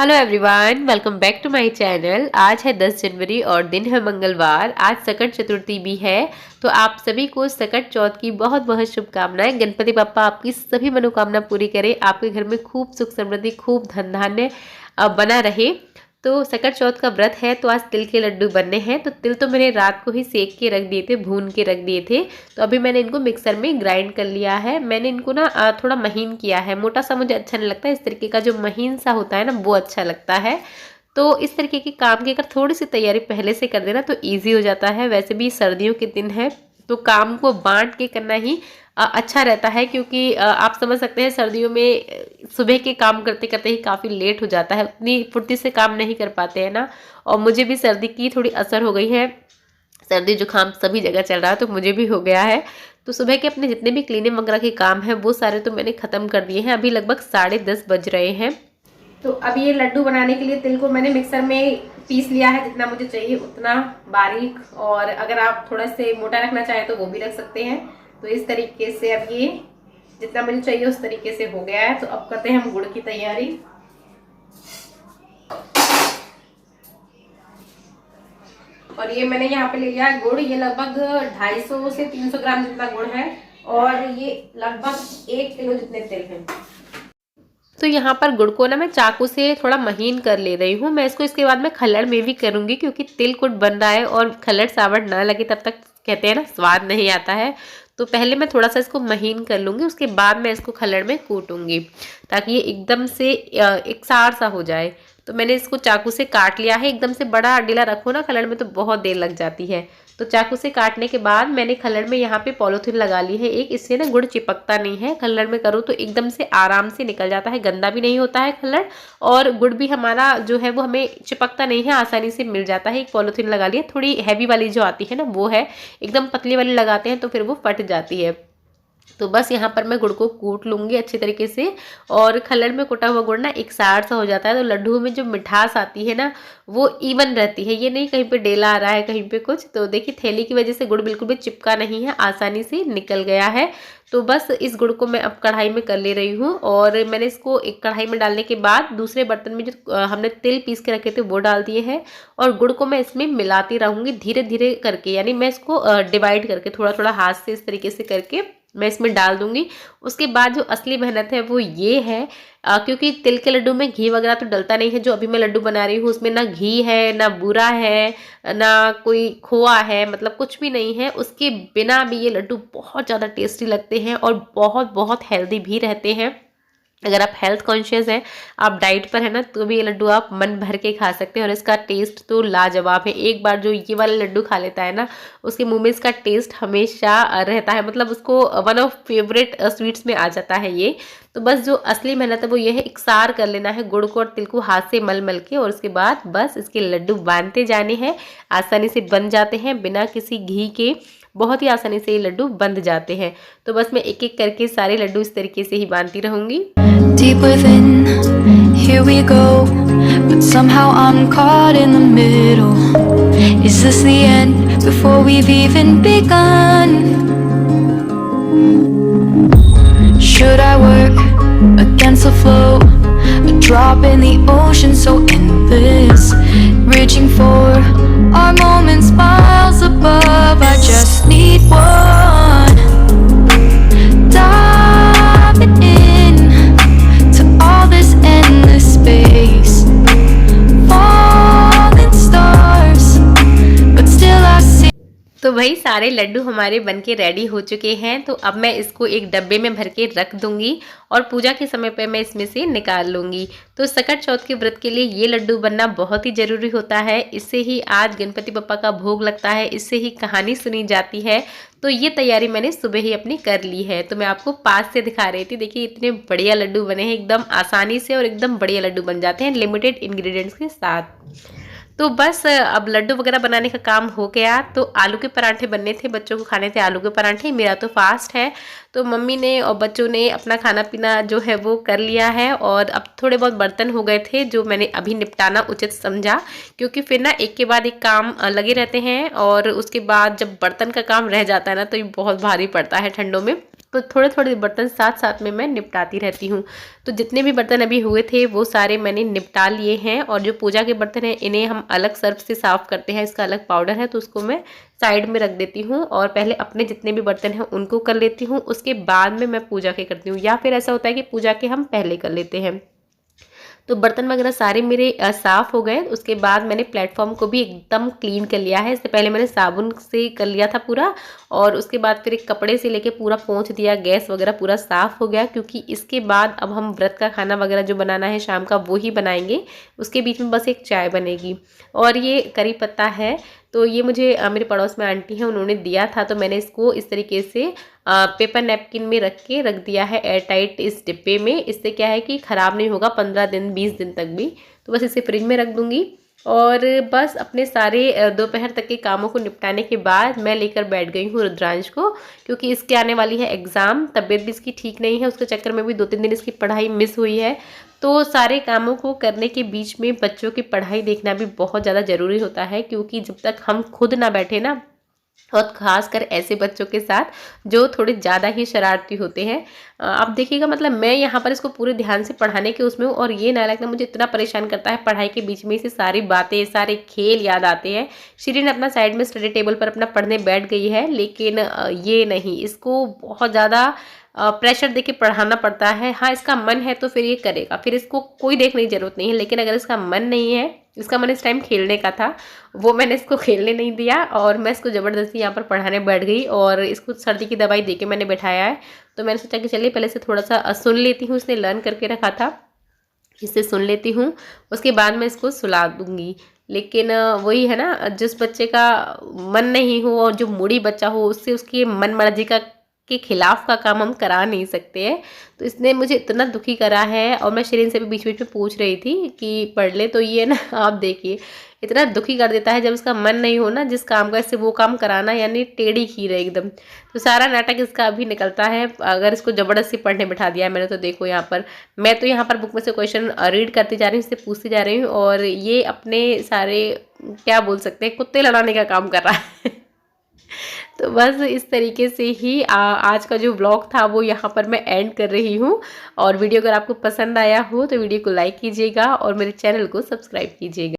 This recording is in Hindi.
Hello everyone, welcome back to my channel. आज है 10 जनवरी और दिन है मंगलवार। आज सकट चतुर्थी भी है, तो आप सभी को सकट चौथ की बहुत बहुत शुभकामनाएं। गणपति बप्पा आपकी सभी मनोकामना पूरी करें, आपके घर में खूब सुख समृद्धि, खूब धन धान्य बना रहे। तो सकट चौथ का व्रत है, तो आज तिल के लड्डू बनने हैं। तो तिल तो मैंने रात को ही सेक के रख दिए थे, भून के रख दिए थे। तो अभी मैंने इनको मिक्सर में ग्राइंड कर लिया है। मैंने इनको ना थोड़ा महीन किया है, मोटा सा मुझे अच्छा नहीं लगता। इस तरीके का जो महीन सा होता है ना, वो अच्छा लगता है। तो इस तरीके के काम की अगर थोड़ी सी तैयारी पहले से कर देना तो ईजी हो जाता है। वैसे भी सर्दियों के दिन है, तो काम को बांट के करना ही अच्छा रहता है, क्योंकि आप समझ सकते हैं सर्दियों में सुबह के काम करते करते ही काफ़ी लेट हो जाता है, उतनी फुर्ती से काम नहीं कर पाते हैं ना। और मुझे भी सर्दी की थोड़ी असर हो गई है, सर्दी जुकाम सभी जगह चल रहा है, तो मुझे भी हो गया है। तो सुबह के अपने जितने भी क्लीनिंग वगैरह के काम हैं वो सारे तो मैंने ख़त्म कर दिए हैं। अभी लगभग 10:30 बज रहे हैं। तो अब ये लड्डू बनाने के लिए तिल को मैंने मिक्सर में पीस लिया है, जितना मुझे चाहिए उतना बारीक। और अगर आप थोड़ा से मोटा रखना चाहें तो वो भी रख सकते हैं। तो इस तरीके से अब ये जितना मुझे चाहिए उस तरीके से हो गया है। तो अब करते हैं हम गुड़ की तैयारी। और ये मैंने यहाँ पे ले लिया है गुड़। ये लगभग 250 से 300 ग्राम जितना गुड़ है, और ये लगभग 1 किलो जितने तिल हैं। तो यहाँ पर गुड़ को ना मैं चाकू से थोड़ा महीन कर ले रही हूँ। मैं इसको इसके बाद में खल्लड़ में भी करूँगी, क्योंकि तिल कुट बन रहा है और खल्लड़ सावड़ ना लगे तब तक कहते हैं ना स्वाद नहीं आता है। तो पहले मैं थोड़ा सा इसको महीन कर लूँगी, उसके बाद मैं इसको खल्लड़ में कूटूँगी, ताकि ये एकदम से एक सार सा हो जाए। तो मैंने इसको चाकू से काट लिया है। एकदम से बड़ा अडीला रखो ना खल्लड़ में तो बहुत देर लग जाती है। तो चाकू से काटने के बाद मैंने खल्लड़ में यहाँ पे पॉलीथीन लगा ली है एक, इससे ना गुड़ चिपकता नहीं है। खल्लड़ में करो तो एकदम से आराम से निकल जाता है, गंदा भी नहीं होता है खल्लड़, और गुड़ भी हमारा जो है वो हमें चिपकता नहीं है, आसानी से मिल जाता है। एक पॉलीथीन लगा लिया, थोड़ी हैवी वाली जो आती है ना वो है, एकदम पतली वाली लगाते हैं तो फिर वो फट जाती है। तो बस यहाँ पर मैं गुड़ को कूट लूँगी अच्छे तरीके से। और खल्लड़ में कुटा हुआ गुड़ ना एक सार सा हो जाता है, तो लड्डुओं में जो मिठास आती है ना वो इवन रहती है। ये नहीं कहीं पे डेला आ रहा है कहीं पे कुछ। तो देखिए थैली की वजह से गुड़ बिल्कुल भी चिपका नहीं है, आसानी से निकल गया है। तो बस इस गुड़ को मैं अब कढ़ाई में कर ले रही हूँ। और मैंने इसको एक कढ़ाई में डालने के बाद दूसरे बर्तन में जो हमने तिल पीस के रखे थे वो डाल दिए हैं। और गुड़ को मैं इसमें मिलाती रहूँगी धीरे धीरे करके, यानी मैं इसको डिवाइड करके थोड़ा थोड़ा हाथ से इस तरीके से करके मैं इसमें डाल दूंगी। उसके बाद जो असली मेहनत है वो ये है, क्योंकि तिल के लड्डू में घी वगैरह तो डलता नहीं है। जो अभी मैं लड्डू बना रही हूँ उसमें ना घी है, ना बूरा है, ना कोई खोआ है, मतलब कुछ भी नहीं है। उसके बिना भी ये लड्डू बहुत ज़्यादा टेस्टी लगते हैं और बहुत बहुत हेल्दी भी रहते हैं। अगर आप हेल्थ कॉन्शियस हैं, आप डाइट पर है ना, तो भी ये लड्डू आप मन भर के खा सकते हैं। और इसका टेस्ट तो लाजवाब है। एक बार जो ये वाला लड्डू खा लेता है ना, उसके मुंह में इसका टेस्ट हमेशा रहता है, मतलब उसको वन ऑफ फेवरेट स्वीट्स में आ जाता है ये। तो बस जो असली मेहनत है वो ये है, इकसार कर लेना है गुड़ को और तिल को हाथ से मल मल के, और उसके बाद बस इसके लड्डू बांधते जाने हैं। आसानी से बन जाते हैं बिना किसी घी के, बहुत ही आसानी से ये लड्डू बंध जाते हैं। तो बस मैं एक एक करके सारे लड्डू इस तरीके से ही बांधती रहूंगी। Deep within, here we go, but somehow I'm caught in the middle. Is this the end before we've even begun? Should I work against the flow, a drop in the ocean so endless, reaching for our moments miles above? I just need one, diving in to all this endless space, falling stars, but still I see. तो भाई सारे लड्डू हमारे बनके रेडी हो चुके हैं। तो अब मैं इसको एक डब्बे में भर के रख दूंगी, और पूजा के समय पे मैं इसमें से निकाल लूंगी। तो सकट चौथ के व्रत के लिए ये लड्डू बनना बहुत ही ज़रूरी होता है। इससे ही आज गणपति बप्पा का भोग लगता है, इससे ही कहानी सुनी जाती है। तो ये तैयारी मैंने सुबह ही अपनी कर ली है। तो मैं आपको पास से दिखा रही थी, देखिए इतने बढ़िया लड्डू बने हैं, एकदम आसानी से, और एकदम बढ़िया लड्डू बन जाते हैं लिमिटेड इंग्रेडिएंट्स के साथ। तो बस अब लड्डू वगैरह बनाने का काम हो गया। तो आलू के पराठे बनने थे, बच्चों को खाने थे आलू के पराठे। मेरा तो फास्ट है, तो मम्मी ने और बच्चों ने अपना खाना पीना जो है वो कर लिया है। और अब थोड़े बहुत बर्तन हो गए थे जो मैंने अभी निपटाना उचित समझा, क्योंकि फिर ना एक के बाद एक काम लगे रहते हैं, और उसके बाद जब बर्तन का काम रह जाता है ना तो ये बहुत भारी पड़ता है ठंडों में। तो थोड़े थोड़े बर्तन साथ साथ में मैं निपटाती रहती हूँ। तो जितने भी बर्तन अभी हुए थे वो सारे मैंने निपटा लिए हैं। और जो पूजा के बर्तन हैं इन्हें हम अलग सर्फ से साफ़ करते हैं, इसका अलग पाउडर है, तो उसको मैं साइड में रख देती हूँ और पहले अपने जितने भी बर्तन हैं उनको कर लेती हूँ, उसके बाद में मैं पूजा के करती हूँ। या फिर ऐसा होता है कि पूजा के हम पहले कर लेते हैं। तो बर्तन वगैरह सारे मेरे साफ़ हो गए। उसके बाद मैंने प्लेटफॉर्म को भी एकदम क्लीन कर लिया है। इससे पहले मैंने साबुन से कर लिया था पूरा, और उसके बाद फिर एक कपड़े से लेके पूरा पोंछ दिया, गैस वगैरह पूरा साफ़ हो गया, क्योंकि इसके बाद अब हम व्रत का खाना वगैरह जो बनाना है शाम का वो ही बनाएंगे। उसके बीच में बस एक चाय बनेगी। और ये करी पत्ता है, तो ये मुझे मेरे पड़ोस में आंटी हैं उन्होंने दिया था, तो मैंने इसको इस तरीके से पेपर नैपकिन में रख दिया है एयर टाइट इस डिब्बे में। इससे क्या है कि ख़राब नहीं होगा 15 दिन 20 दिन तक भी। तो बस इसे फ्रिज में रख दूँगी। और बस अपने सारे दोपहर तक के कामों को निपटाने के बाद मैं लेकर बैठ गई हूँ रुद्रांश को, क्योंकि इसके आने वाली है एग्ज़ाम। तबीयत भी इसकी ठीक नहीं है, उसके चक्कर में भी 2-3 दिन इसकी पढ़ाई मिस हुई है। तो सारे कामों को करने के बीच में बच्चों की पढ़ाई देखना भी बहुत ज़्यादा ज़रूरी होता है, क्योंकि जब तक हम खुद ना बैठे ना, और ख़ासकर ऐसे बच्चों के साथ जो थोड़े ज़्यादा ही शरारती होते हैं। आप देखिएगा, मतलब मैं यहाँ पर इसको पूरे ध्यान से पढ़ाने के उसमें हूँ, और ये नालायक ना मुझे इतना परेशान करता है, पढ़ाई के बीच में से सारी बातें सारे खेल याद आते हैं। शिरीन अपना साइड में स्टडी टेबल पर अपना पढ़ने बैठ गई है, लेकिन ये नहीं, इसको बहुत ज़्यादा प्रेशर देके पढ़ाना पड़ता है। हाँ, इसका मन है तो फिर ये करेगा, फिर इसको कोई देखने की ज़रूरत नहीं है। लेकिन अगर इसका मन नहीं है, इसका मन इस टाइम खेलने का था, वो मैंने इसको खेलने नहीं दिया और मैं इसको ज़बरदस्ती यहाँ पर पढ़ाने बैठ गई। और इसको सर्दी की दवाई देके मैंने बैठाया है। तो मैंने सोचा कि चलिए पहले से थोड़ा सा सुन लेती हूँ, इसने लर्न करके रखा था, इससे सुन लेती हूँ, उसके बाद मैं इसको सुला दूँगी। लेकिन वही है ना, जिस बच्चे का मन नहीं हो और जो मूडी बच्चा हो, उससे उसकी मन मर्जी का के खिलाफ का काम हम करा नहीं सकते हैं। तो इसने मुझे इतना दुखी करा है। और मैं शिरीन से भी बीच बीच में पूछ रही थी कि पढ़ ले, तो ये ना आप देखिए इतना दुखी कर देता है जब इसका मन नहीं हो ना जिस काम का, इससे वो काम कराना, यानी टेढ़ी खीर है एकदम। तो सारा नाटक इसका अभी निकलता है अगर इसको ज़बरदस्ती पढ़ने बैठा दिया है मैंने। तो देखो यहाँ पर मैं तो यहाँ पर बुक में से क्वेश्चन रीड करती जा रही हूँ, इससे पूछती जा रही हूँ, और ये अपने सारे क्या बोल सकते हैं कुत्ते लड़ाने का काम कर रहा है। तो बस इस तरीके से ही आज का जो व्लॉग था वो यहाँ पर मैं एंड कर रही हूँ। और वीडियो अगर आपको पसंद आया हो तो वीडियो को लाइक कीजिएगा और मेरे चैनल को सब्सक्राइब कीजिएगा।